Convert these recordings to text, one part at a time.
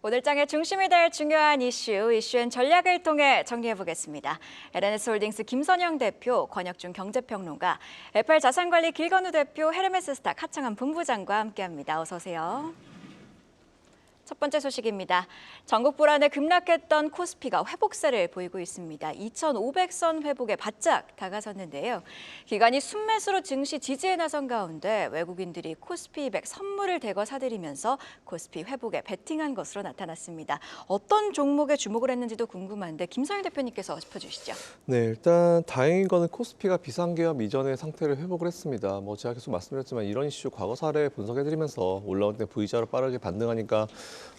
오늘 장의 중심이 될 중요한 이슈앤 전략을 통해 정리해보겠습니다. LNS홀딩스 김선영 대표, 권혁준 경제평론가, FR 자산관리 길건우 대표, 헤르메스스탁 하창한 본부장과 함께합니다. 어서 오세요. 첫 번째 소식입니다. 전국 불안에 급락했던 코스피가 회복세를 보이고 있습니다. 2,500선 회복에 바짝 다가섰는데요. 기관이 순매수로 증시 지지에 나선 가운데 외국인들이 코스피 200 선물을 대거 사들이면서 코스피 회복에 베팅한 것으로 나타났습니다. 어떤 종목에 주목을 했는지도 궁금한데 김선영 대표님께서 짚어주시죠. 네, 일단 다행인 거는 코스피가 비상계엄 이전의 상태를 회복을 했습니다. 제가 계속 말씀드렸지만 이런 이슈 과거 사례 분석해드리면서 올라올 때 V자로 빠르게 반등하니까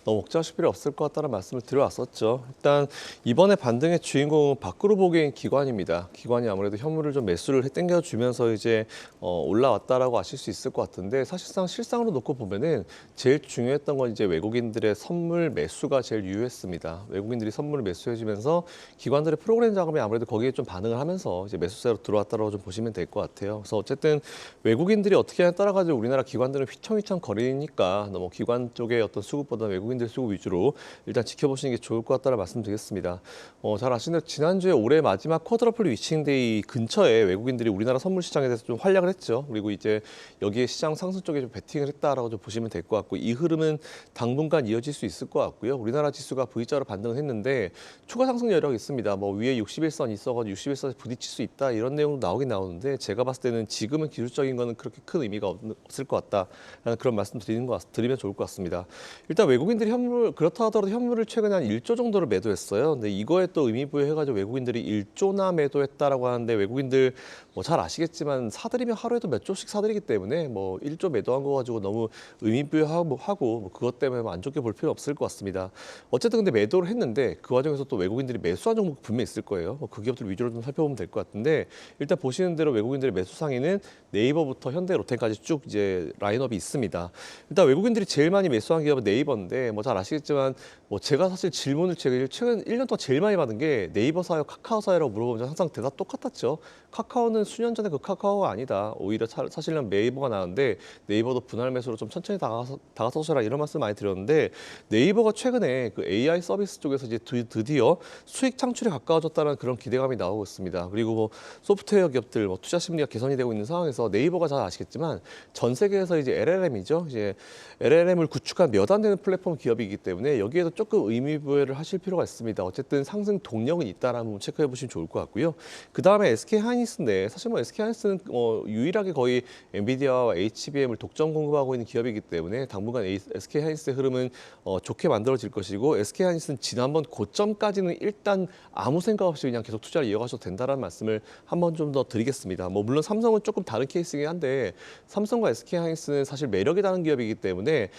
너무 억제하실 필요 없을 것 같다는 말씀을 드려왔었죠. 일단 이번에 반등의 주인공은 밖으로 보기엔 기관입니다. 기관이 아무래도 현물을 좀 매수를 땡겨주면서 이제 올라왔다라고 아실 수 있을 것 같은데 사실상 실상으로 놓고 보면은 제일 중요했던 건 이제 외국인들의 선물 매수가 제일 유효했습니다. 외국인들이 선물을 매수해주면서 기관들의 프로그램 자금이 아무래도 거기에 좀 반응을 하면서 이제 매수세로 들어왔다라고 좀 보시면 될 것 같아요. 그래서 어쨌든 외국인들이 어떻게 하냐에 따라가지고 우리나라 기관들은 휘청휘청 거리니까 너무 기관 쪽의 어떤 수급보다 외국인들 수급 위주로 일단 지켜보시는 게 좋을 것 같다는 말씀드리겠습니다. 잘 아시는 지난주에 올해 마지막 쿼드러플 위칭데이 근처에 외국인들이 우리나라 선물 시장에 대해서 좀 활약을 했죠. 그리고 이제 여기에 시장 상승 쪽에 좀 베팅을 했다라고 좀 보시면 될 것 같고 이 흐름은 당분간 이어질 수 있을 것 같고요. 우리나라 지수가 V자로 반등을 했는데 추가 상승 여력이 있습니다. 위에 61선 있어가지고 61선에 부딪힐 수 있다 이런 내용도 나오긴 나오는데 제가 봤을 때는 지금은 기술적인 거는 그렇게 큰 의미가 없을 것 같다라는 그런 말씀 드리면 좋을 것 같습니다. 일단 외국인들이 현물 그렇다 하더라도 현물을 최근에 한 1조 정도를 매도했어요. 근데 이거에 또 의미 부여해가지고 외국인들이 1조나 매도했다라고 하는데 외국인들 잘 아시겠지만 사들이면 하루에도 몇 조씩 사들이기 때문에 1조 매도한 거 가지고 너무 의미 부여하고 그것 때문에 안 좋게 볼 필요 없을 것 같습니다. 어쨌든 근데 매도를 했는데 그 과정에서 또 외국인들이 매수한 종목 분명히 있을 거예요. 그 기업들 위주로 좀 살펴보면 될 것 같은데 일단 보시는 대로 외국인들의 매수 상위는 네이버부터 현대, 롯데까지 쭉 이제 라인업이 있습니다. 일단 외국인들이 제일 많이 매수한 기업은 네이버인데 잘 아시겠지만 제가 사실 질문을 최근 1년 동안 제일 많이 받은 게 네이버 사요, 카카오 사요라고 물어보면 항상 대답 똑같았죠. 카카오는 수년 전에 그 카카오가 아니다. 오히려 사실은 네이버가 나은데 네이버도 분할 매수로 좀 천천히 다가서셔라 이런 말씀 많이 드렸는데 네이버가 최근에 그 AI 서비스 쪽에서 이제 드디어 수익 창출에 가까워졌다는 그런 기대감이 나오고 있습니다. 그리고 소프트웨어 기업들 투자 심리가 개선이 되고 있는 상황에서 네이버가 잘 아시겠지만 전 세계에서 이제 LLM이죠. 이제 LLM을 구축한 몇 안 되는 플랫폼 기업이기 때문에 여기에도 조금 의미 부여를 하실 필요가 있습니다. 어쨌든 상승 동력은 있다라는 부분 체크해 보시면 좋을 것 같고요. 그 다음에 SK 하이닉스인데 사실 SK 하이닉스는 유일하게 거의 엔비디아와 HBM을 독점 공급하고 있는 기업이기 때문에 당분간 SK 하이닉스의 흐름은 좋게 만들어질 것이고 SK 하이닉스는 지난번 고점까지는 일단 아무 생각 없이 그냥 계속 투자를 이어가셔도 된다는 말씀을 한번 좀 더 드리겠습니다. 물론 삼성은 조금 다른 케이스이긴 한데 삼성과 SK 하이닉스는 사실 매력이 다른 기업이기 때문에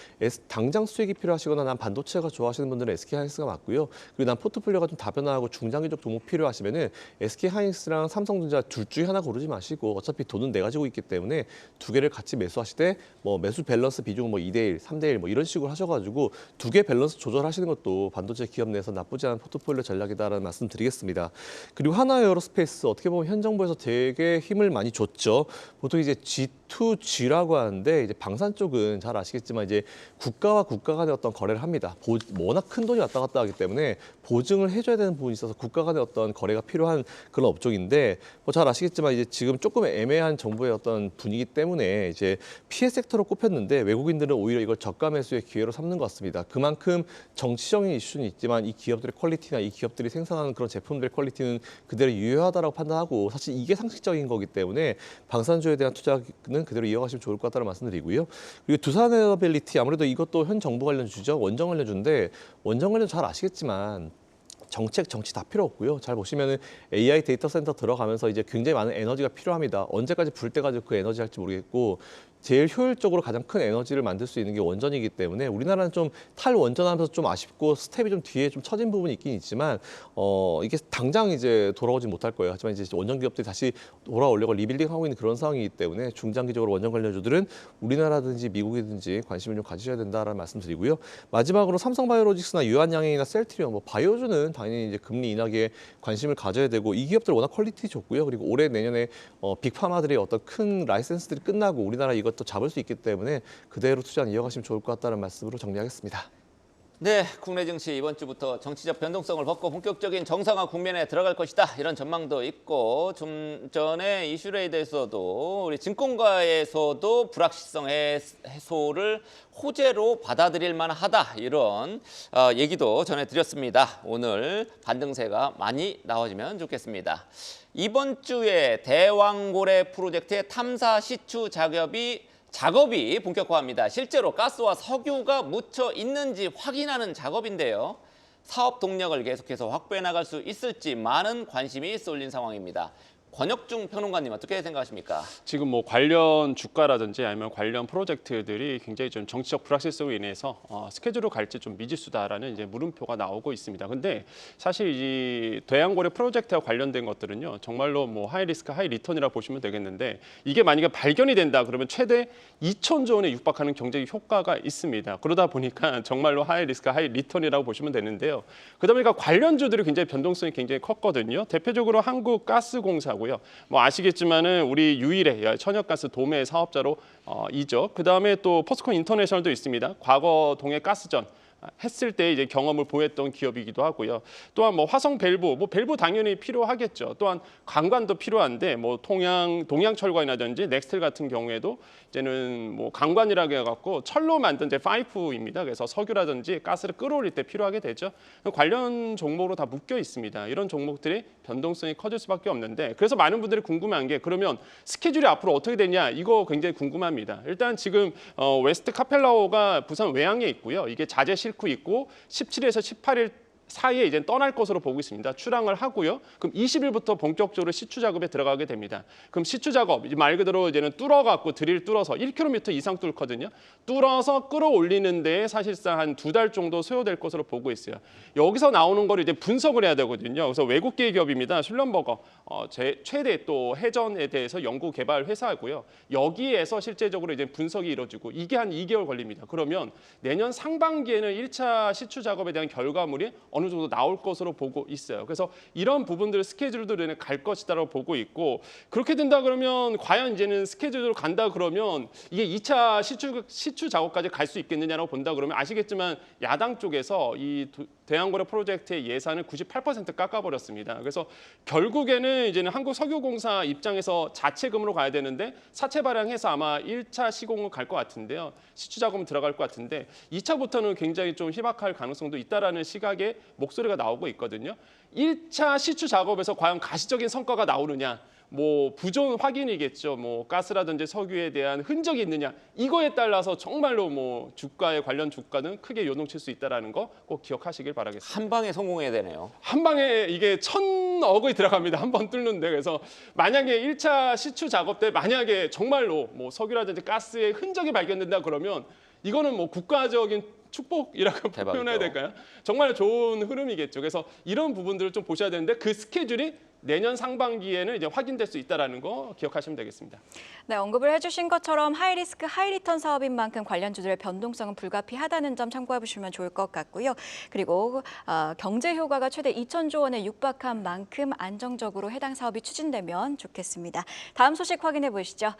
당장 수익이 필요하시거나 난 반도체가 좋아하시는 분들은 SK 하이닉스가 맞고요. 그리고 난 포트폴리오가 좀 다변화하고 중장기적 종목 필요하시면은 SK 하이닉스랑 삼성전자 둘 중에 하나 고르지 마시고 어차피 돈은 내가 가지고 있기 때문에 두 개를 같이 매수하시되 매수 밸런스 비중은 2대1, 3대1 이런 식으로 하셔가지고 두 개 밸런스 조절하시는 것도 반도체 기업 내에서 나쁘지 않은 포트폴리오 전략이다라는 말씀 드리겠습니다. 그리고 하나 에어로스페이스 어떻게 보면 현 정부에서 되게 힘을 많이 줬죠. 보통 이제 G2G라고 하는데 이제 방산 쪽은 잘 아시겠지만 이제 국가와 국가 간의 어떤 거래를 합니다. 워낙 큰 돈이 왔다 갔다 하기 때문에 보증을 해줘야 되는 부분이 있어서 국가 간의 어떤 거래가 필요한 그런 업종인데 잘 아시겠지만 이제 지금 조금 애매한 정부의 어떤 분위기 때문에 이제 피해 섹터로 꼽혔는데 외국인들은 오히려 이걸 저가 매수의 기회로 삼는 것 같습니다. 그만큼 정치적인 이슈는 있지만 이 기업들의 퀄리티나 이 기업들이 생산하는 그런 제품들의 퀄리티는 그대로 유효하다고 판단하고 사실 이게 상식적인 거기 때문에 방산주에 대한 투자는 그대로 이어가시면 좋을 것 같다는 말씀드리고요. 그리고 두산에너빌리티 아무래도 이것도 현 정부 관련주죠. 원전 관련주인데 원전 관련 잘 아시겠지만 정치 다 필요 없고요. 잘 보시면은 AI 데이터 센터 들어가면서 이제 굉장히 많은 에너지가 필요합니다. 언제까지 불 때까지 그 에너지 할지 모르겠고 제일 효율적으로 가장 큰 에너지를 만들 수 있는 게 원전이기 때문에 우리나라는 좀 탈원전하면서 좀 아쉽고 스텝이 좀 뒤에 좀 처진 부분이 있긴 있지만 이게 당장 이제 돌아오지 못할 거예요. 하지만 이제 원전 기업들이 다시 돌아오려고 리빌딩하고 있는 그런 상황이기 때문에 중장기적으로 원전 관련주들은 우리나라든지 미국이든지 관심을 좀 가지셔야 된다라는 말씀드리고요. 마지막으로 삼성바이오로직스나 유한양행이나 셀트리온, 바이오주는 당연히 이제 금리 인하기에 관심을 가져야 되고 이 기업들 워낙 퀄리티 좋고요. 그리고 올해 내년에 빅파마들의 어떤 큰 라이센스들이 끝나고 우리나라 이것도 잡을 수 있기 때문에 그대로 투자는 이어가시면 좋을 것 같다는 말씀으로 정리하겠습니다. 네, 국내 증시 이번 주부터 정치적 변동성을 벗고 본격적인 정상화 국면에 들어갈 것이다. 이런 전망도 있고 좀 전에 이슈에 대해서도 우리 증권가에서도 불확실성 해소를 호재로 받아들일 만하다. 이런 얘기도 전해드렸습니다. 오늘 반등세가 많이 나와주면 좋겠습니다. 이번 주에 대왕고래 프로젝트의 탐사 시추 작업이 본격화합니다. 실제로 가스와 석유가 묻혀 있는지 확인하는 작업인데요. 사업 동력을 계속해서 확보해 나갈 수 있을지 많은 관심이 쏠린 상황입니다. 권혁중 평론가님 어떻게 생각하십니까? 지금 뭐 관련 주가라든지 아니면 관련 프로젝트들이 굉장히 좀 정치적 불확실성으로 인해서 스케줄로 갈지 좀 미지수다라는 이제 물음표가 나오고 있습니다. 근데 사실 이 대왕고래 프로젝트와 관련된 것들은요, 정말로 뭐 하이 리스크 하이 리턴이라고 보시면 되겠는데 이게 만약에 발견이 된다 그러면 최대 2,000조 원에 육박하는 경제적 효과가 있습니다. 그러다 보니까 정말로 하이 리스크 하이 리턴이라고 보시면 되는데요. 그러다 보니까 관련주들이 굉장히 변동성이 굉장히 컸거든요. 대표적으로 한국가스공사 뭐 아시겠지만은 우리 유일의 천연가스 도매 사업자로 이죠. 그 다음에 또 포스코 인터내셔널도 있습니다. 과거 동해 가스전 했을 때 이제 경험을 보였던 기업이기도 하고요. 또한 뭐 화성 밸브, 뭐 밸브 당연히 필요하겠죠. 또한 관관도 필요한데 뭐 동양철관이라든지 넥스텔 같은 경우에도 이제는 뭐 관관이라고 해갖고 철로 만든 이제 파이프입니다. 그래서 석유라든지 가스를 끌어올릴 때 필요하게 되죠. 관련 종목으로 다 묶여 있습니다. 이런 종목들이 변동성이 커질 수밖에 없는데 그래서 많은 분들이 궁금한 게 그러면 스케줄이 앞으로 어떻게 되냐 이거 굉장히 궁금합니다. 일단 지금 웨스트 카펠라오가 부산 외항에 있고요. 이게 자재 싣고 있고 17일에서 18일 사이에 이제 떠날 것으로 보고 있습니다. 출항을 하고요. 그럼 20일부터 본격적으로 시추 작업에 들어가게 됩니다. 그럼 시추 작업 말 그대로 이제는 뚫어갖고 드릴 뚫어서 1km 이상 뚫거든요. 뚫어서 끌어올리는 데 사실상 한 2달 정도 소요될 것으로 보고 있어요. 여기서 나오는 걸 이제 분석을 해야 되거든요. 그래서 외국계 기업입니다. 슐럼버거 최대 또 해전에 대해서 연구 개발 회사고요. 여기에서 실제적으로 이제 분석이 이루어지고 이게 한 2개월 걸립니다. 그러면 내년 상반기에는 1차 시추 작업에 대한 결과물이 어느 정도 나올 것으로 보고 있어요. 그래서 이런 부분들 스케줄들은 갈 것이다라고 보고 있고 그렇게 된다 그러면 과연 이제는 스케줄로 간다 그러면 이게 2차 시추 작업까지 갈 수 있겠느냐라고 본다 그러면 아시겠지만 야당 쪽에서 이 대왕고래 프로젝트의 예산을 98% 깎아버렸습니다. 그래서 결국에는 이제는 한국석유공사 입장에서 자체금으로 가야 되는데 사채 발행해서 아마 1차 시공을 갈 것 같은데요. 시추 작업은 들어갈 것 같은데 2차부터는 굉장히 좀 희박할 가능성도 있다라는 시각의 목소리가 나오고 있거든요. 1차 시추 작업에서 과연 가시적인 성과가 나오느냐 뭐 부존 확인이겠죠. 뭐 가스라든지 석유에 대한 흔적이 있느냐 이거에 따라서 정말로 뭐 주가에 관련 주가는 크게 요동칠 수 있다라는 거 꼭 기억하시길 바라겠습니다. 한 방에 성공해야 되네요. 한 방에 이게 1,000억이 들어갑니다. 한 번 뚫는데 그래서 만약에 1차 시추 작업 때 만약에 정말로 뭐 석유라든지 가스의 흔적이 발견된다 그러면 이거는 뭐 국가적인 축복이라고 대박이죠. 표현해야 될까요? 정말 좋은 흐름이겠죠. 그래서 이런 부분들을 좀 보셔야 되는데 그 스케줄이 내년 상반기에는 이제 확인될 수 있다라는 거 기억하시면 되겠습니다. 네, 언급을 해주신 것처럼 하이리스크 하이리턴 사업인 만큼 관련주들의 변동성은 불가피하다는 점 참고해 보시면 좋을 것 같고요. 그리고 경제 효과가 최대 2,000조 원에 육박한 만큼 안정적으로 해당 사업이 추진되면 좋겠습니다. 다음 소식 확인해 보시죠.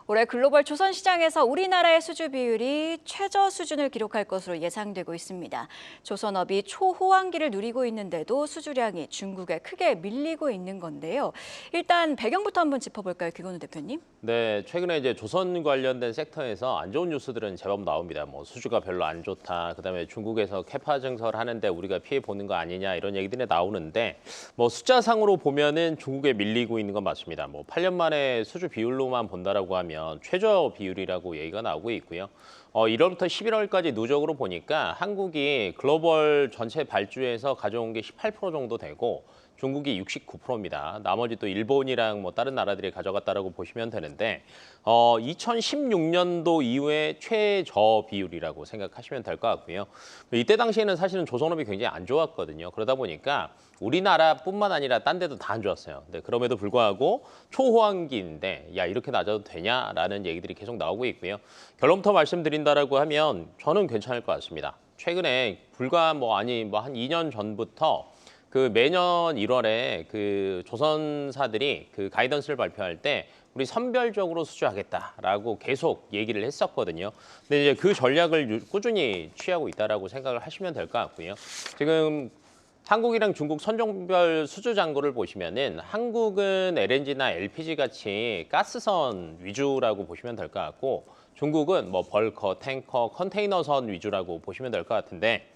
올해 글로벌 조선 시장에서 우리나라의 수주 비율이 최저 수준을 기록할 것으로 예상되고 있습니다. 조선업이 초호황기를 누리고 있는데도 수주량이 중국에 크게 밀리고 있는 건데요. 일단 배경부터 한번 짚어볼까요, 김건우 대표님? 네, 최근에 이제 조선 관련된 섹터에서 안 좋은 뉴스들은 제법 나옵니다. 뭐 수주가 별로 안 좋다, 그다음에 중국에서 캐파 증설을 하는데 우리가 피해 보는 거 아니냐 이런 얘기들이 나오는데 뭐 숫자상으로 보면은 중국에 밀리고 있는 건 맞습니다. 뭐 8년 만에 수주 비율로만 본다라고 하면 최저 비율이라고 얘기가 나오고 있고요. 1월부터 11월까지 누적으로 보니까 한국이 글로벌 전체 발주에서 가져온 게 18% 정도 되고 중국이 69%입니다. 나머지 또 일본이랑 뭐 다른 나라들이 가져갔다라고 보시면 되는데 2016년도 이후에 최저 비율이라고 생각하시면 될 것 같고요. 이때 당시에는 사실은 조선업이 굉장히 안 좋았거든요. 그러다 보니까 우리나라뿐만 아니라 딴 데도 다 안 좋았어요. 근데 그럼에도 불구하고 초호황기인데 야 이렇게 낮아도 되냐라는 얘기들이 계속 나오고 있고요. 결론부터 말씀드린다라고 하면 저는 괜찮을 것 같습니다. 최근에 불과 한 2년 전부터 그 매년 1월에 그 조선사들이 그 가이던스를 발표할 때 우리 선별적으로 수주하겠다라고 계속 얘기를 했었거든요. 근데 이제 그 전략을 꾸준히 취하고 있다라고 생각을 하시면 될 것 같고요. 지금 한국이랑 중국 선종별 수주 잔고를 보시면은 한국은 LNG나 LPG 같이 가스선 위주라고 보시면 될 것 같고 중국은 뭐 벌커, 탱커, 컨테이너선 위주라고 보시면 될 것 같은데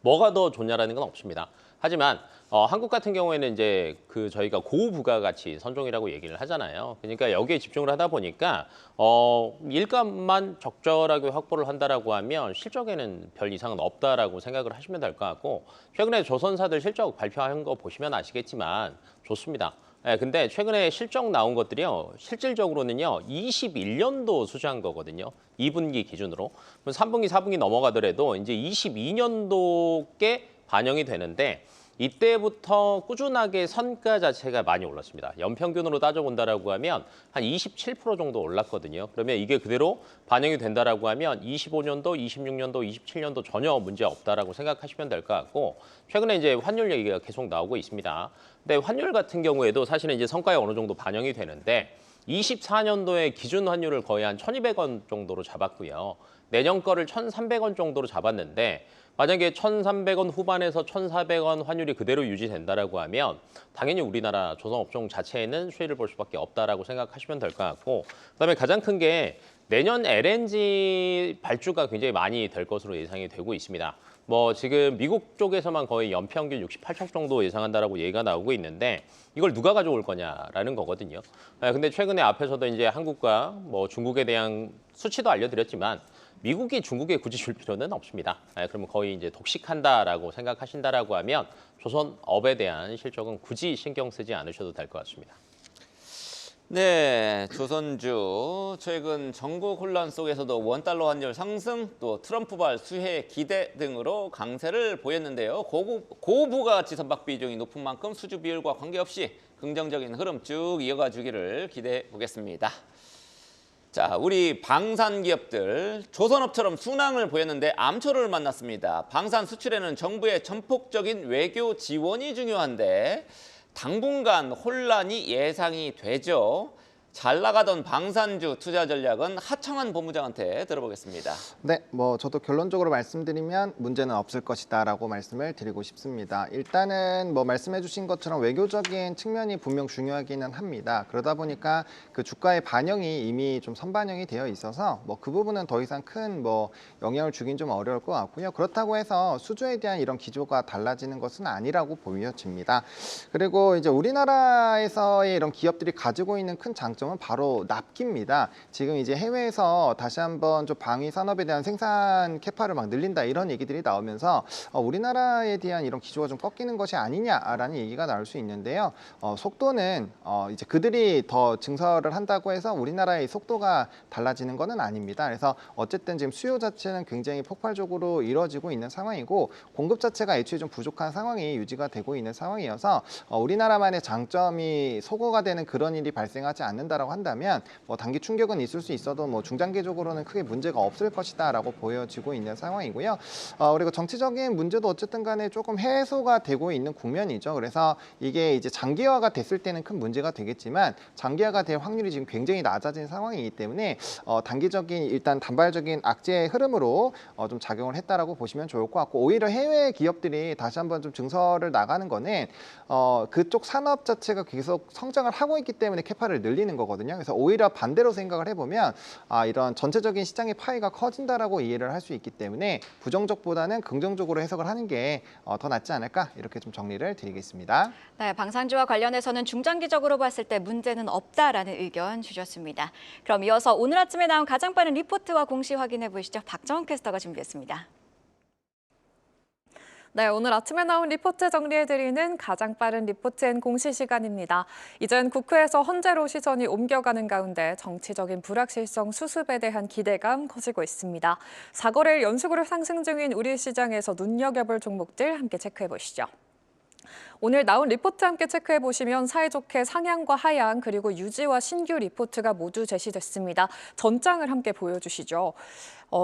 뭐가 더 좋냐라는 건 없습니다. 하지만 한국 같은 경우에는 이제 그 저희가 고부가가치 선종이라고 얘기를 하잖아요. 그러니까 여기에 집중을 하다 보니까 일감만 적절하게 확보를 한다라고 하면 실적에는 별 이상은 없다라고 생각을 하시면 될 것 같고 최근에 조선사들 실적 발표한 거 보시면 아시겠지만 좋습니다. 네, 근데 최근에 실적 나온 것들이요. 실질적으로는요. 21년도 수주한 거거든요. 2분기 기준으로. 3분기, 4분기 넘어가더라도 이제 22년도께 반영이 되는데 이때부터 꾸준하게 선가 자체가 많이 올랐습니다. 연평균으로 따져본다라고 하면 한 27% 정도 올랐거든요. 그러면 이게 그대로 반영이 된다라고 하면 25년도, 26년도, 27년도 전혀 문제 없다라고 생각하시면 될 것 같고 최근에 이제 환율 얘기가 계속 나오고 있습니다. 근데 환율 같은 경우에도 사실은 이제 성과에 어느 정도 반영이 되는데 24년도에 기준 환율을 거의 한 1,200원 정도로 잡았고요. 내년 거를 1,300원 정도로 잡았는데 만약에 1,300원 후반에서 1,400원 환율이 그대로 유지된다라고 하면 당연히 우리나라 조선업종 자체에는 수혜를 볼 수밖에 없다라고 생각하시면 될 것 같고 그다음에 가장 큰 게 내년 LNG 발주가 굉장히 많이 될 것으로 예상이 되고 있습니다. 뭐 지금 미국 쪽에서만 거의 연평균 68척 정도 예상한다라고 얘기가 나오고 있는데 이걸 누가 가져올 거냐라는 거거든요. 근데 최근에 앞에서도 이제 한국과 뭐 중국에 대한 수치도 알려드렸지만 미국이 중국에 굳이 줄 필요는 없습니다. 그러면 거의 이제 독식한다라고 생각하신다라고 하면 조선업에 대한 실적은 굳이 신경 쓰지 않으셔도 될 것 같습니다. 네, 조선주 최근 전국 혼란 속에서도 원달러 환율 상승, 또 트럼프발 수혜 기대 등으로 강세를 보였는데요. 고부가가치 선박 비중이 높은 만큼 수주 비율과 관계없이 긍정적인 흐름 쭉 이어가 주기를 기대해 보겠습니다. 자, 우리 방산 기업들 조선업처럼 순항을 보였는데 암초를 만났습니다. 방산 수출에는 정부의 전폭적인 외교 지원이 중요한데 당분간 혼란이 예상이 되죠. 잘 나가던 방산주 투자 전략은 하청한 본부장한테 들어보겠습니다. 네, 뭐 저도 결론적으로 말씀드리면 문제는 없을 것이다라고 말씀을 드리고 싶습니다. 일단은 뭐 말씀해주신 것처럼 외교적인 측면이 분명 중요하기는 합니다. 그러다 보니까 그 주가의 반영이 이미 좀 선반영이 되어 있어서 뭐 그 부분은 더 이상 큰 뭐 영향을 주긴 좀 어려울 것 같고요. 그렇다고 해서 수주에 대한 이런 기조가 달라지는 것은 아니라고 보여집니다. 그리고 이제 우리나라에서의 이런 기업들이 가지고 있는 큰 장점 은 바로 납기입니다. 지금 이제 해외에서 다시 한번 좀 방위 산업에 대한 생산 캐파를 막 늘린다 이런 얘기들이 나오면서 우리나라에 대한 이런 기조가 좀 꺾이는 것이 아니냐라는 얘기가 나올 수 있는데요. 속도는 이제 그들이 더 증설을 한다고 해서 우리나라의 속도가 달라지는 것은 아닙니다. 그래서 어쨌든 지금 수요 자체는 굉장히 폭발적으로 이루어지고 있는 상황이고 공급 자체가 애초에 좀 부족한 상황이 유지가 되고 있는 상황이어서 우리나라만의 장점이 소거가 되는 그런 일이 발생하지 않는다라고 한다면 뭐 단기 충격은 있을 수 있어도 뭐 중장기적으로는 크게 문제가 없을 것이다라고 보여지고 있는 상황이고요. 그리고 정치적인 문제도 어쨌든 간에 조금 해소가 되고 있는 국면이죠. 그래서 이게 이제 장기화가 됐을 때는 큰 문제가 되겠지만 장기화가 될 확률이 지금 굉장히 낮아진 상황이기 때문에 단기적인 일단 단발적인 악재의 흐름으로 좀 작용을 했다라고 보시면 좋을 것 같고 오히려 해외 기업들이 다시 한번 좀 증설을 나가는 거는 그쪽 산업 자체가 계속 성장을 하고 있기 때문에 캐파를 늘리는 거거든요. 그래서 오히려 반대로 생각을 해보면 이런 전체적인 시장의 파이가 커진다라고 이해를 할 수 있기 때문에 부정적보다는 긍정적으로 해석을 하는 게 더 낫지 않을까 이렇게 좀 정리를 드리겠습니다. 네, 방산주와 관련해서는 중장기적으로 봤을 때 문제는 없다라는 의견 주셨습니다. 그럼 이어서 오늘 아침에 나온 가장 빠른 리포트와 공시 확인해 보시죠. 박정훈 캐스터가 준비했습니다. 네, 오늘 아침에 나온 리포트 정리해드리는 가장 빠른 리포트 앤 공시 시간입니다. 이젠 국회에서 헌재로 시선이 옮겨가는 가운데 정치적인 불확실성 수습에 대한 기대감 커지고 있습니다. 4거래일 연속으로 상승 중인 우리 시장에서 눈여겨볼 종목들 함께 체크해보시죠. 오늘 나온 리포트 함께 체크해보시면 사이좋게 상향과 하향 그리고 유지와 신규 리포트가 모두 제시됐습니다. 전장을 함께 보여주시죠.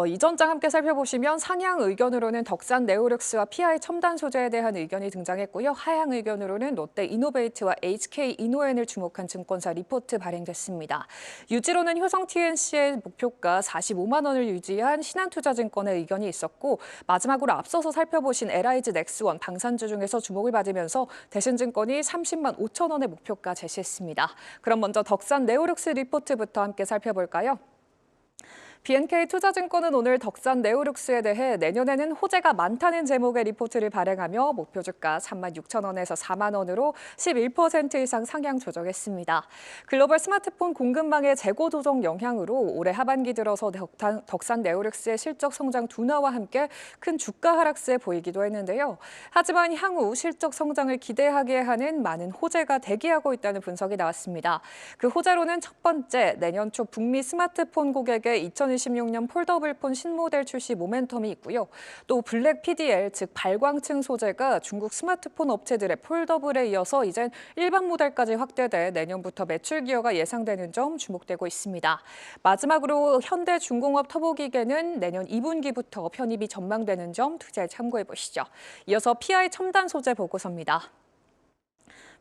이 전장 함께 살펴보시면 상향 의견으로는 덕산 네오룩스와 PI 첨단 소재에 대한 의견이 등장했고요. 하향 의견으로는 롯데 이노베이트와 HK 이노엔을 주목한 증권사 리포트 발행됐습니다. 유지로는 효성 TNC의 목표가 45만 원을 유지한 신한투자증권의 의견이 있었고 마지막으로 앞서서 살펴보신 LIG 넥스원 방산주 중에서 주목을 받으면서 대신증권이 30만 5천 원의 목표가 제시했습니다. 그럼 먼저 덕산 네오룩스 리포트부터 함께 살펴볼까요? BNK 투자증권은 오늘 덕산 네오룩스에 대해 내년에는 호재가 많다는 제목의 리포트를 발행하며 목표 주가 3만 6천 원에서 4만 원으로 11% 이상 상향 조정했습니다. 글로벌 스마트폰 공급망의 재고 조정 영향으로 올해 하반기 들어서 덕산 네오룩스의 실적 성장 둔화와 함께 큰 주가 하락세 보이기도 했는데요. 하지만 향후 실적 성장을 기대하게 하는 많은 호재가 대기하고 있다는 분석이 나왔습니다. 그 호재로는 첫 번째, 내년 초 북미 스마트폰 고객의 2026년 폴더블폰 신모델 출시 모멘텀이 있고요. 또 블랙 PDL, 즉 발광층 소재가 중국 스마트폰 업체들의 폴더블에 이어서 이젠 일반 모델까지 확대돼 내년부터 매출 기여가 예상되는 점 주목되고 있습니다. 마지막으로 현대중공업 터보기계는 내년 2분기부터 편입이 전망되는 점 투자에 참고해 보시죠. 이어서 PI 첨단 소재 보고서입니다.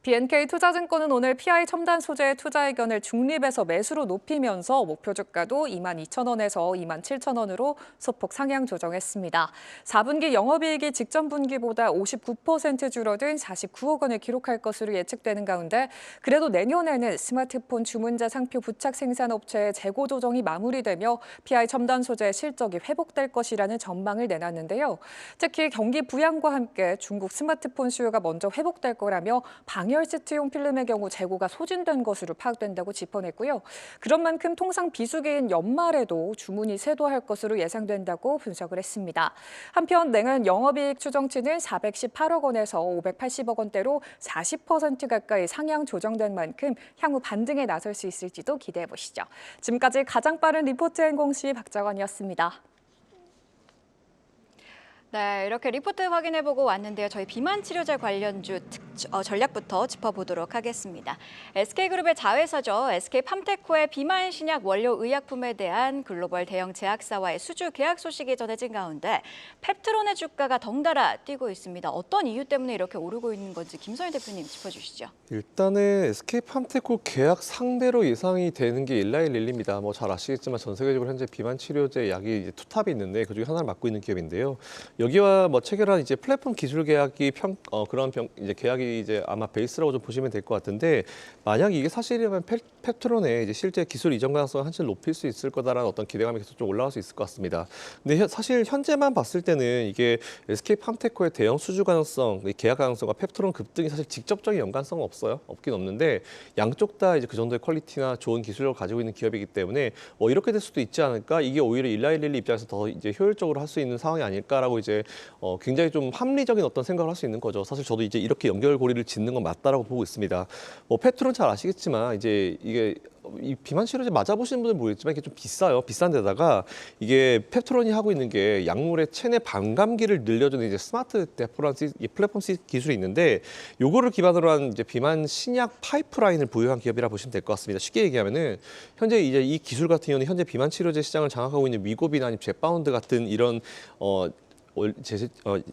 BNK 투자증권은 오늘 PI 첨단 소재의 투자 의견을 중립에서 매수로 높이면서 목표 주가도 2만 2천 원에서 2만 7천 원으로 소폭 상향 조정했습니다. 4분기 영업이익이 직전 분기보다 59% 줄어든 49억 원을 기록할 것으로 예측되는 가운데 그래도 내년에는 스마트폰 주문자 상표 부착 생산업체의 재고 조정이 마무리되며 PI 첨단 소재의 실적이 회복될 것이라는 전망을 내놨는데요. 특히 경기 부양과 함께 중국 스마트폰 수요가 먼저 회복될 거라며 방열시트용 필름의 경우 재고가 소진된 것으로 파악된다고 짚어냈고요. 그런 만큼 통상 비수기인 연말에도 주문이 쇄도할 것으로 예상된다고 분석을 했습니다. 한편 내년 영업이익 추정치는 418억 원에서 580억 원대로 40% 가까이 상향 조정된 만큼 향후 반등에 나설 수 있을지도 기대해 보시죠. 지금까지 가장 빠른 리포트 앤공시 박정원이었습니다. 네, 이렇게 리포트 확인해보고 왔는데요. 저희 비만 치료제 관련주 전략부터 짚어보도록 하겠습니다. SK그룹의 자회사죠. SK팜테코의 비만 신약 원료 의약품에 대한 글로벌 대형 제약사와의 수주 계약 소식이 전해진 가운데 펩트론의 주가가 덩달아 뛰고 있습니다. 어떤 이유 때문에 이렇게 오르고 있는 건지 김선희 대표님 짚어주시죠. 일단은 SK팜테코 계약 상대로 예상이 되는 게 일라이릴리입니다. 뭐 잘 아시겠지만 전 세계적으로 현재 비만 치료제 약이 이제 투탑이 있는데 그중에 하나를 맡고 있는 기업인데요. 여기와 뭐 체결한 이제 플랫폼 기술 계약이 이제 계약이 이제 아마 베이스라고 좀 보시면 될 것 같은데 만약 이게 사실이라면 펩트론의 이제 실제 기술 이전 가능성을 한층 높일 수 있을 거다라는 어떤 기대감이 계속 좀 올라갈 수 있을 것 같습니다. 근데 사실 현재만 봤을 때는 이게 SK팜테코의 대형 수주 가능성, 계약 가능성과 펩트론 급등이 사실 직접적인 연관성은 없긴 없는데 양쪽 다 이제 그 정도의 퀄리티나 좋은 기술력을 가지고 있는 기업이기 때문에 이렇게 될 수도 있지 않을까? 이게 오히려 일라이릴리 입장에서 더 이제 효율적으로 할 수 있는 상황이 아닐까라고 이제 굉장히 좀 합리적인 어떤 생각을 할 수 있는 거죠. 사실 저도 이제 이렇게 연결고리를 짓는 건 맞다라고 보고 있습니다. 펩트론 잘 아시겠지만 이제 이게 이 비만 치료제 맞아보시는 분들 모르겠지만 이게 좀 비싸요. 비싼 데다가 이게 펩트론이 하고 있는 게 약물의 체내 반감기를 늘려주는 이제 스마트 데포란스 플랫폼 기술이 있는데 요거를 기반으로 한 이제 비만 신약 파이프라인을 보유한 기업이라 보시면 될 것 같습니다. 쉽게 얘기하면은 현재 이제 이 기술 같은 경우는 현재 비만 치료제 시장을 장악하고 있는 위고비나 아니면 제파운드 같은 이런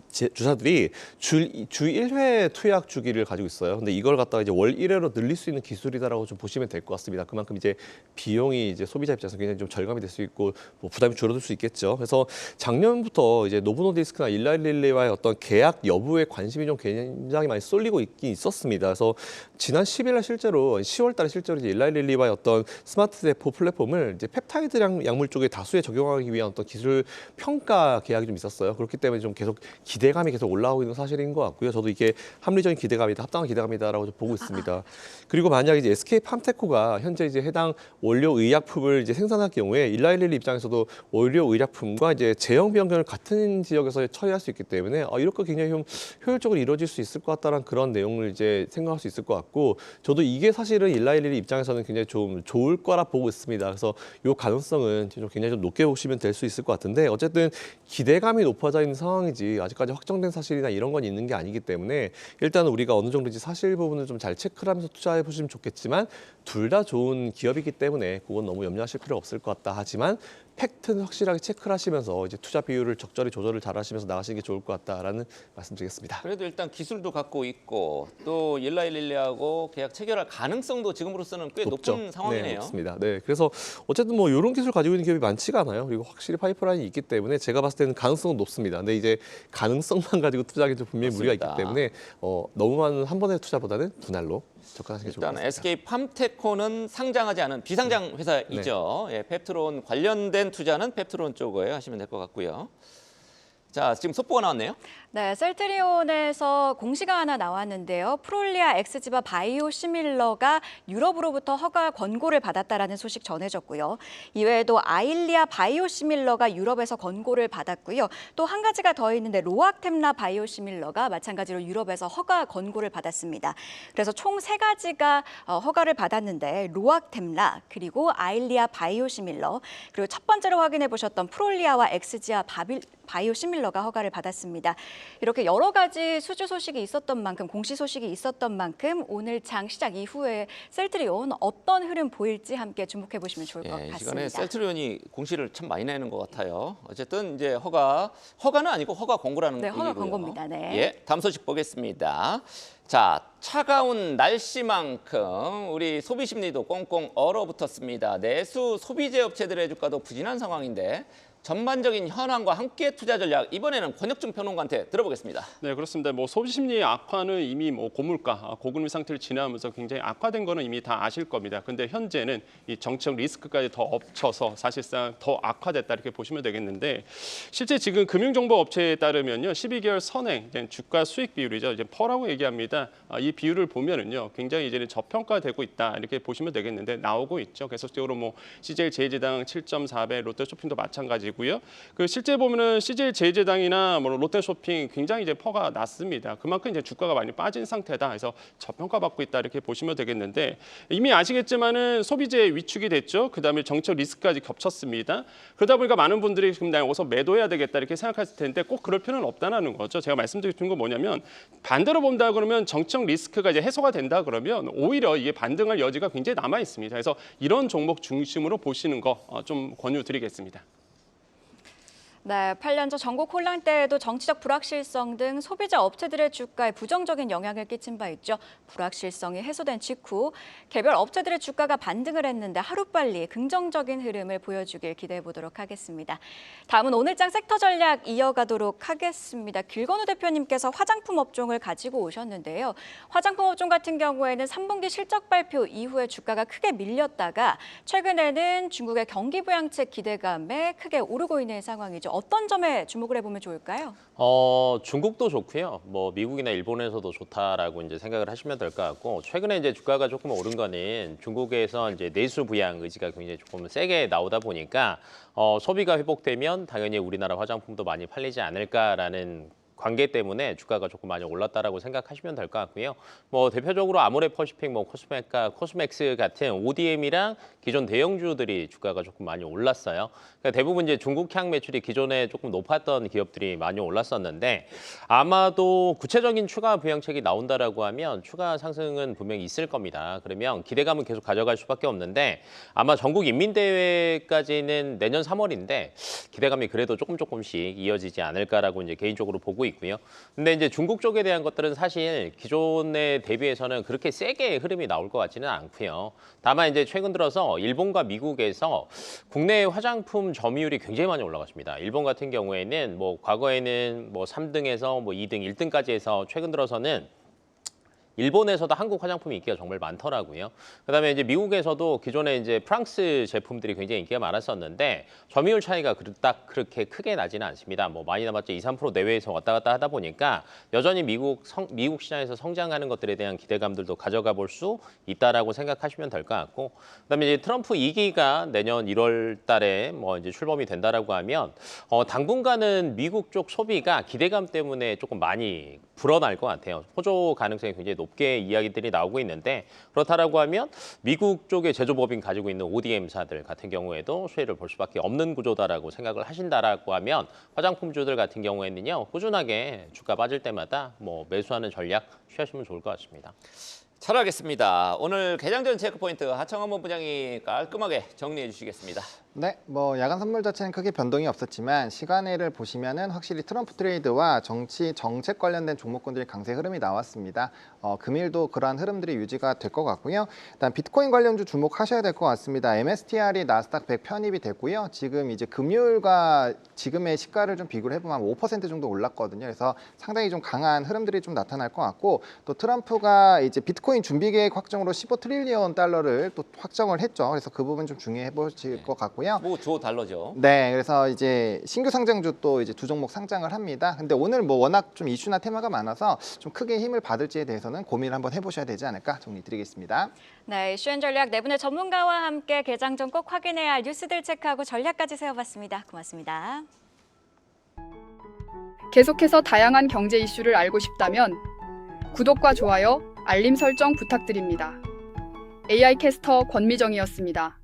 주사들이 주 1회 투약 주기를 가지고 있어요. 근데 이걸 갖다가 이제 월 1회로 늘릴 수 있는 기술이다라고 좀 보시면 될 것 같습니다. 그만큼 이제 비용이 이제 소비자 입장에서 굉장히 좀 절감이 될 수 있고 뭐 부담이 줄어들 수 있겠죠. 그래서 작년부터 이제 노보노디스크나 일라이릴리와의 어떤 계약 여부에 관심이 좀 굉장히 많이 쏠리고 있긴 있었습니다. 그래서 지난 10일날 실제로 10월달에 실제로 이제 일라이릴리와의 어떤 스마트 데포 플랫폼을 이제 펩타이드 약물 쪽에 다수에 적용하기 위한 어떤 기술 평가 계약이 좀 있었어요. 그렇기 때문에 좀 계속 기대감이 계속 올라오고 있는 사실인 것 같고요. 저도 이게 합리적인 기대감이다, 합당한 기대감이다라고 좀 보고 있습니다. 그리고 만약 이제 SK팜테코가 현재 이제 해당 원료 의약품을 이제 생산할 경우에 일라이릴리 입장에서도 원료 의약품과 이제 제형 변경을 같은 지역에서 처리할 수 있기 때문에 이렇게 굉장히 좀 효율적으로 이루어질 수 있을 것 같다는 그런 내용을 이제 생각할 수 있을 것 같고 저도 이게 사실은 일라이릴리 입장에서는 굉장히 좀 좋을 거라 보고 있습니다. 그래서 이 가능성은 좀 굉장히 좀 높게 보시면 될 수 있을 것 같은데 어쨌든 기대감이 높아져 있는 상황이지 아직까지 확정된 사실이나 이런 건 있는 게 아니기 때문에 일단 우리가 어느 정도인지 사실 부분을 좀 잘 체크를 하면서 투자해 보시면 좋겠지만 둘 다 좋은 기업이기 때문에 그건 너무 염려하실 필요 없을 것 같다. 하지만 팩트는 확실하게 체크를 하시면서 이제 투자 비율을 적절히 조절을 잘 하시면서 나가시는 게 좋을 것 같다라는 말씀드리겠습니다. 그래도 일단 기술도 갖고 있고 또 일라일릴리하고 계약 체결할 가능성도 지금으로서는 꽤 높은 상황이네요. 네, 높습니다. 네, 그래서 어쨌든 뭐 이런 기술 가지고 있는 기업이 많지가 않아요. 그리고 확실히 파이프라인이 있기 때문에 제가 봤을 때는 가능성은 높습니다. 근데 이제 가능성만 가지고 투자하기 좀 분명히 무리가 있기 맞습니다. 때문에 너무 많은 한 번의 투자보다는 분할로 접근하시는 게 좋을 것 일단 같습니다. SK팜테코는 상장하지 않은 비상장 회사이죠. 예, 펩트론 관련된 투자는 펩트론 쪽에 하시면 될 것 같고요. 자, 지금 속보가 나왔네요. 네, 셀트리온에서 공시가 하나 나왔는데요. 프롤리아 엑스지바 바이오시밀러가 유럽으로부터 허가 권고를 받았다라는 소식 전해졌고요. 이외에도 아일리아 바이오시밀러가 유럽에서 권고를 받았고요. 또 한 가지가 더 있는데 로악템라 바이오시밀러가 마찬가지로 유럽에서 허가 권고를 받았습니다. 그래서 총 3가지가 허가를 받았는데 로악템라 그리고 아일리아 바이오시밀러 그리고 첫 번째로 확인해 보셨던 프롤리아와 엑스지아 바이오시밀러가 허가를 받았습니다. 이렇게 여러 가지 수주 소식이 있었던 만큼 공시 소식이 있었던 만큼 오늘 장 시작 이후에 셀트리온 어떤 흐름 보일지 함께 주목해 보시면 좋을 것 이 같습니다. 시간에 셀트리온이 공시를 참 많이 내는 것 같아요. 어쨌든 이제 허가는 아니고 허가 권고라는 네, 허가 얘기고요. 권고입니다. 네. 예, 다음 소식 보겠습니다. 자, 차가운 날씨만큼 우리 소비 심리도 꽁꽁 얼어붙었습니다. 내수 소비재 업체들의 주가도 부진한 상황인데 전반적인 현황과 함께 투자 전략 이번에는 권혁중 평론가한테 들어보겠습니다. 네, 그렇습니다. 뭐 소비 심리 악화는 이미 뭐 고물가, 고금리 상태를 지나면서 굉장히 악화된 거는 이미 다 아실 겁니다. 근데 현재는 이 정책 리스크까지 더 엎쳐서 사실상 더 악화됐다 이렇게 보시면 되겠는데 실제 지금 금융정보 업체에 따르면요, 12개월 선행 주가 수익 비율이죠, 이제 퍼라고 얘기합니다. 이 비율을 보면은요, 굉장히 이제는 저평가되고 있다 이렇게 보시면 되겠는데 나오고 있죠. 계속적으로 뭐 CJ 제일제당 7.4배, 롯데쇼핑도 마찬가지고. 그 실제 보면은 CJ 제일제당이나 뭐 롯데쇼핑 굉장히 이제 퍼가 낮습니다. 그만큼 이제 주가가 많이 빠진 상태다. 그래서 저평가받고 있다 이렇게 보시면 되겠는데 이미 아시겠지만은 소비재 위축이 됐죠. 그다음에 정책 리스크까지 겹쳤습니다. 그러다 보니까 많은 분들이 지금 나 여기서 매도해야 되겠다 이렇게 생각하실 텐데 꼭 그럴 필요는 없다는 거죠. 제가 말씀드린 건 뭐냐면 반대로 본다 그러면 정책 리스크가 이제 해소가 된다 그러면 오히려 이게 반등할 여지가 굉장히 남아 있습니다. 그래서 이런 종목 중심으로 보시는 거 좀 권유드리겠습니다. 네, 8년 전 전국 혼란 때에도 정치적 불확실성 등 소비자 업체들의 주가에 부정적인 영향을 끼친 바 있죠. 불확실성이 해소된 직후 개별 업체들의 주가가 반등을 했는데 하루빨리 긍정적인 흐름을 보여주길 기대해 보도록 하겠습니다. 다음은 오늘장 섹터 전략 이어가도록 하겠습니다. 길건우 대표님께서 화장품 업종을 가지고 오셨는데요. 화장품 업종 같은 경우에는 3분기 실적 발표 이후에 주가가 크게 밀렸다가 최근에는 중국의 경기 부양책 기대감에 크게 오르고 있는 상황이죠. 어떤 점에 주목을 해보면 좋을까요? 중국도 좋고요. 뭐 미국이나 일본에서도 좋다라고 이제 생각을 하시면 될 것 같고 최근에 이제 주가가 조금 오른 거는 중국에서 이제 내수 부양 의지가 굉장히 조금 세게 나오다 보니까 소비가 회복되면 당연히 우리나라 화장품도 많이 팔리지 않을까라는 관계 때문에 주가가 조금 많이 올랐다라고 생각하시면 될 것 같고요. 뭐 대표적으로 아모레퍼시픽, 뭐 코스맥스 같은 ODM이랑 기존 대형주들이 주가가 조금 많이 올랐어요. 그러니까 대부분 이제 중국향 매출이 기존에 조금 높았던 기업들이 많이 올랐었는데 아마도 구체적인 추가 부양책이 나온다라고 하면 추가 상승은 분명히 있을 겁니다. 그러면 기대감은 계속 가져갈 수밖에 없는데 아마 전국 인민대회까지는 내년 3월인데 기대감이 그래도 조금씩 이어지지 않을까라고 이제 개인적으로 보고 있고요. 근데 이제 중국 쪽에 대한 것들은 사실 기존에 대비해서는 그렇게 세게 흐름이 나올 것 같지는 않고요. 다만 이제 최근 들어서 일본과 미국에서 국내 화장품 점유율이 굉장히 많이 올라갔습니다. 일본 같은 경우에는 뭐 과거에는 뭐 3등에서 뭐 2등, 1등까지 해서 최근 들어서는 일본에서도 한국 화장품이 인기가 정말 많더라고요. 그다음에 이제 미국에서도 기존에 이제 프랑스 제품들이 굉장히 인기가 많았었는데 점유율 차이가 딱 그렇게 크게 나지는 않습니다. 뭐 많이 남았죠. 2~3% 내외에서 왔다 갔다 하다 보니까 여전히 미국 시장에서 성장하는 것들에 대한 기대감들도 가져가 볼 수 있다라고 생각하시면 될 것 같고, 그다음에 이제 트럼프 2기가 내년 1월 달에 뭐 이제 출범이 된다라고 하면 당분간은 미국 쪽 소비가 기대감 때문에 조금 많이 불어날 것 같아요. 호조 가능성이 굉장히 높게 이야기들이 나오고 있는데 그렇다라고 하면 미국 쪽의 제조법인 가지고 있는 ODM사들 같은 경우에도 수혜를 볼 수밖에 없는 구조다라고 생각을 하신다라고 하면 화장품주들 같은 경우에는요 꾸준하게 주가 빠질 때마다 뭐 매수하는 전략 취하시면 좋을 것 같습니다. 잘 알겠습니다. 오늘 개장 전 체크포인트 하청원 본부장이 깔끔하게 정리해 주시겠습니다. 네, 뭐 야간 선물 자체는 크게 변동이 없었지만 시간을 보시면은 확실히 트럼프 트레이드와 정치 정책 관련된 종목군들이 강세 흐름이 나왔습니다. 금일도 그러한 흐름들이 유지가 될 것 같고요. 일단 비트코인 관련주 주목하셔야 될 것 같습니다. MSTR이 나스닥 100 편입이 됐고요. 지금 이제 금요일과 지금의 시가를 좀 비교를 해보면 5% 정도 올랐거든요. 그래서 상당히 좀 강한 흐름들이 좀 나타날 것 같고 또 트럼프가 이제 비트코인 준비 계획 확정으로 15 트릴리언 달러를 또 확정을 했죠. 그래서 그 부분 좀 중요해 보실 것 같고요. 뭐 조 달러죠. 네, 그래서 이제 신규 상장주 또 이제 두 종목 상장을 합니다. 근데 오늘 뭐 워낙 좀 이슈나 테마가 많아서 좀 크게 힘을 받을지에 대해서는 고민을 한번 해보셔야 되지 않을까 정리드리겠습니다. 네, 이슈앤 전략 네 분의 전문가와 함께 개장 전 꼭 확인해야 할 뉴스들 체크하고 전략까지 세워봤습니다. 고맙습니다. 계속해서 다양한 경제 이슈를 알고 싶다면 구독과 좋아요, 알림 설정 부탁드립니다. AI 캐스터 권미정이었습니다.